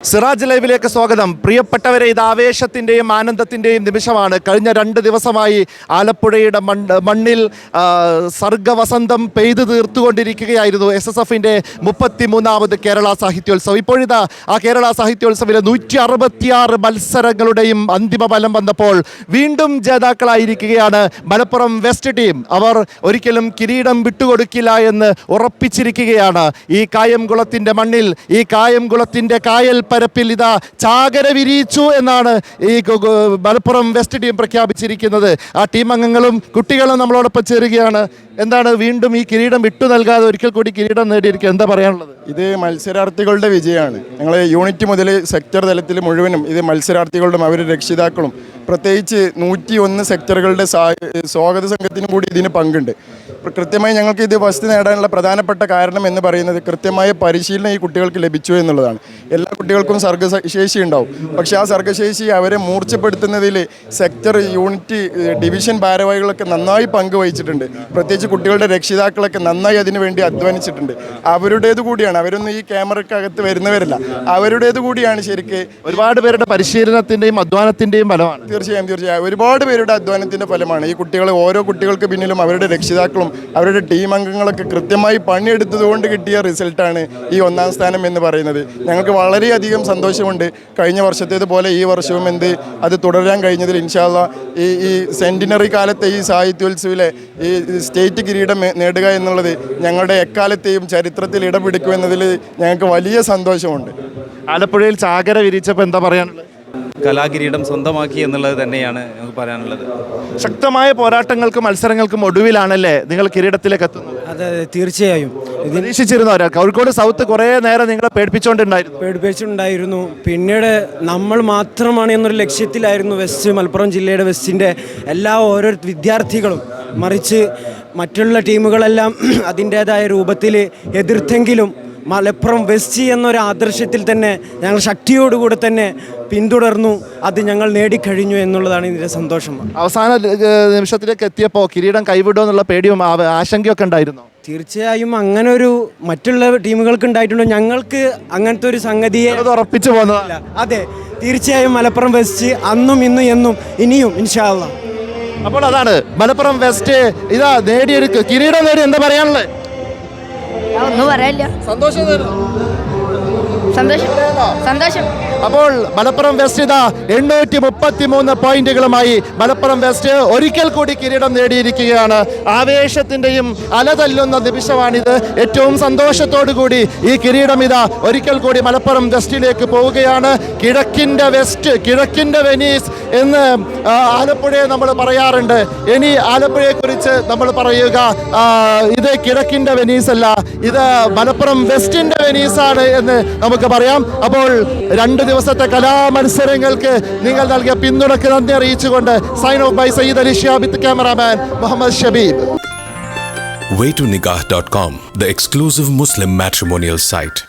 സിറാജ് ലൈവിലേക്ക് സ്വാഗതം. പ്രിയപ്പെട്ടവരെ, ഇത് ആവേശത്തിൻ്റെയും ആനന്ദത്തിൻ്റെയും നിമിഷമാണ്. കഴിഞ്ഞ 2 ദിവസമായി ആലപ്പുഴയുടെ മണ്ണിൽ സർഗവസന്തം പെയ്തു തീർത്തുകൊണ്ടിരിക്കുകയായിരുന്നു SSFൻ്റെ 33ാമത് കേരള സാഹിത്യോത്സവം. ഇപ്പോഴിതാ ആ കേരള സാഹിത്യോത്സവിലെ 166 മത്സരങ്ങളുടെയും അന്തിമ ഫലം വന്നപ്പോൾ വീണ്ടും ജേതാക്കളായിരിക്കുകയാണ് മലപ്പുറം വെസ്റ്റ് ടീം. അവർ ഒരിക്കലും കിരീടം വിട്ടുകൊടുക്കില്ല എന്ന് ഉറപ്പിച്ചിരിക്കുകയാണ്. ഈ കായംകുളത്തിൻ്റെ മണ്ണിൽ, ഈ കായംകുളത്തിൻ്റെ കായൽ പരപ്പിൽ ഇതാ ചാകര വിരിയിച്ചു എന്നാണ് ഈ മലപ്പുറം വെസ്റ്റ് ടീം പ്രഖ്യാപിച്ചിരിക്കുന്നത്. ആ ടീം അംഗങ്ങളും കുട്ടികളും നമ്മളോടൊപ്പം ചേരുകയാണ്. എന്താണ് വീണ്ടും ഈ കിരീടം വിട്ടു നൽകാതെ ഒരിക്കൽ കൂടി കിരീടം നേടിയിരിക്കുക, എന്താ പറയാനുള്ളത്? ഇത് മത്സരാർത്ഥികളുടെ വിജയമാണ്. ഞങ്ങൾ യൂണിറ്റ് മുതൽ സെക്ടർ തലത്തിൽ മുഴുവനും ഇത് മത്സരാർത്ഥികളുടെ അവരുടെ രക്ഷിതാക്കളും പ്രത്യേകിച്ച് 101 സെക്ടറുകളുടെ സ്വാഗത സംഘത്തിനും കൂടി ഇതിന് പങ്കുണ്ട്. കൃത്യമായി ഞങ്ങൾക്ക് ഇത് ഫസ്റ്റ് നേടാനുള്ള പ്രധാനപ്പെട്ട കാരണം എന്ന് പറയുന്നത് കൃത്യമായ പരിശീലനം ഈ കുട്ടികൾക്ക് ലഭിച്ചു എന്നുള്ളതാണ്. എല്ലാ കുട്ടികൾക്കും സർഗശേഷി ഉണ്ടാവും, പക്ഷേ ആ സർഗശേഷി അവരെ മൂർച്ചപ്പെടുത്തുന്നതിൽ സെക്ടർ, യൂണിറ്റ്, ഡിവിഷൻ ഭാരവാഹികളൊക്കെ നന്നായി പങ്കുവഹിച്ചിട്ടുണ്ട്. പ്രത്യേകിച്ച് കുട്ടികളുടെ രക്ഷിതാക്കളൊക്കെ നന്നായി അതിനു വേണ്ടി അധ്വാനിച്ചിട്ടുണ്ട്. അവരുടേത് കൂടിയാണ്, അവരൊന്നും ഈ ക്യാമറക്കകത്ത് വരുന്നവരല്ല, അവരുടേത് കൂടിയാണ്. ശരിക്ക് ഒരുപാട് പേരുടെ പരിശീലനത്തിൻ്റെയും അധ്വാനത്തിൻ്റെയും ഫലമാണ്. തീർച്ചയായും ഒരുപാട് പേരുടെ അധ്വാനത്തിൻ്റെ ഫലമാണ്. ഈ കുട്ടികൾ, ഓരോ കുട്ടികൾക്ക് പിന്നിലും അവരുടെ രക്ഷിതാക്കളും അവരുടെ ടീം അംഗങ്ങളൊക്കെ കൃത്യമായി പണിയെടുത്തതുകൊണ്ട് കിട്ടിയ റിസൾട്ടാണ് ഈ 1ാം സ്ഥാനം എന്ന് പറയുന്നത്. ഞങ്ങൾക്ക് വളരെയധികം സന്തോഷമുണ്ട്. കഴിഞ്ഞ വർഷത്തേതുപോലെ ഈ വർഷവും അത് തുടരാൻ കഴിഞ്ഞതിൽ ഇൻഷാ അല്ലാഹ് ഈ സെൻറ്റിനറി കാലത്തെ ഈ സാഹിത്യോത്സവിലെ ഈ സ്റ്റേറ്റ് കിരീടം നേടുക എന്നുള്ളത് ഞങ്ങളുടെ എക്കാലത്തെയും ചരിത്രത്തിൽ ഇടം പിടിക്കുമെന്നതിൽ ഞങ്ങൾക്ക് വലിയ സന്തോഷമുണ്ട്. ആലപ്പുഴയിൽ ചാകര വിരിച്ചപ്പോൾ എന്താ പറയാനുള്ളത്? കലാകിരീടം സ്വന്തമാക്കി എന്നുള്ളത് തന്നെയാണ് നമുക്ക് പറയാനുള്ളത്. ശക്തമായ പോരാട്ടങ്ങൾക്കും മത്സരങ്ങൾക്കും ഒടുവിലാണല്ലേ നിങ്ങൾ കിരീടത്തിലേക്ക് എത്തുന്നത്? അതെ, തീർച്ചയായും. പ്രതീക്ഷിച്ചിരുന്നു കോഴിക്കോട് സൗത്ത് കുറേ നേരം നിങ്ങളെ പേടിപ്പിച്ചുകൊണ്ടായിരുന്നു. പിന്നീട് നമ്മൾ മാത്രമാണ് എന്നൊരു ലക്ഷ്യത്തിലായിരുന്നു മലപ്പുറം ജില്ലയുടെ വെസ്റ്റിൻ്റെ ഓരോ വിദ്യാർത്ഥികളും. മറിച്ച് മറ്റുള്ള ടീമുകളെല്ലാം അതിൻ്റേതായ രൂപത്തിൽ എതിർത്തെങ്കിലും മലപ്പുറം വെസ്റ്റ് എന്നൊരു ആദർശത്തിൽ തന്നെ ഞങ്ങൾ ശക്തിയോടുകൂടി തന്നെ പിന്തുടർന്നു. അത് ഞങ്ങൾ നേടിക്കഴിഞ്ഞു എന്നുള്ളതാണ് ഇതിൻ്റെ സന്തോഷം. അവസാന നിമിഷത്തിലേക്ക് എത്തിയപ്പോൾ കിരീടം കൈവിടുമോ എന്നുള്ള പേടിയും ആശങ്കയൊക്കെ ഉണ്ടായിരുന്നു? തീർച്ചയായും അങ്ങനെ ഒരു മറ്റുള്ള ടീമുകൾക്ക് ഉണ്ടായിട്ടുണ്ടോ, ഞങ്ങൾക്ക് അങ്ങനത്തെ ഒരു സംഗതിയെ ഉറപ്പിച്ചു പോകുന്നതല്ല. അതെ, തീർച്ചയായും മലപ്പുറം വെസ്റ്റ് അന്നും ഇന്നും എന്നും ഇനിയും ഇൻഷാ അല്ലാഹ്. അപ്പോൾ അതാണ് മലപ്പുറം വെസ്റ്റ് ഇതാ നേടിയെടുക്കുക, കിരീടം നേടി. എന്താ പറയാനുള്ളത്? ഒന്നും പറയില്ല. സന്തോഷം. അപ്പോൾ മലപ്പുറം വെസ്റ്റ് ഇതാ 833 പോയിന്റുകളുമായി മലപ്പുറം വെസ്റ്റ് ഒരിക്കൽ കൂടി കിരീടം നേടിയിരിക്കുകയാണ്. ആവേശത്തിൻ്റെയും അലതല്ലുന്ന നിമിഷമാണിത്. ഏറ്റവും സന്തോഷത്തോടു കൂടി ഈ കിരീടം ഇതാ ഒരിക്കൽ കൂടി മലപ്പുറം വെസ്റ്റിലേക്ക് പോവുകയാണ്. കിഴക്കിൻ്റെ വെസ്റ്റ്, കിഴക്കിൻ്റെ വെനീസ് എന്ന് ആലപ്പുഴയെ നമ്മൾ പറയാറുണ്ട്. ഇനി ആലപ്പുഴയെക്കുറിച്ച് നമ്മൾ പറയുക, ഇത് കിഴക്കിൻ്റെ വെനീസ് അല്ല, ഇത് മലപ്പുറം വെസ്റ്റിൻ്റെ വെനീസാണ് എന്ന് നമുക്ക് പറയാം. അപ്പോൾ 2 ദിവസത്തെ കലാമത്സരങ്ങൾക്ക് നിങ്ങൾ നൽകിയ പിന്തുണയ്ക്ക് നന്ദി അറിയിച്ചുകൊണ്ട് sign off by Sayyid Ali Shihab, cameraman Muhammad Shabeeb. Waytonikah.com, the exclusive Muslim matrimonial site.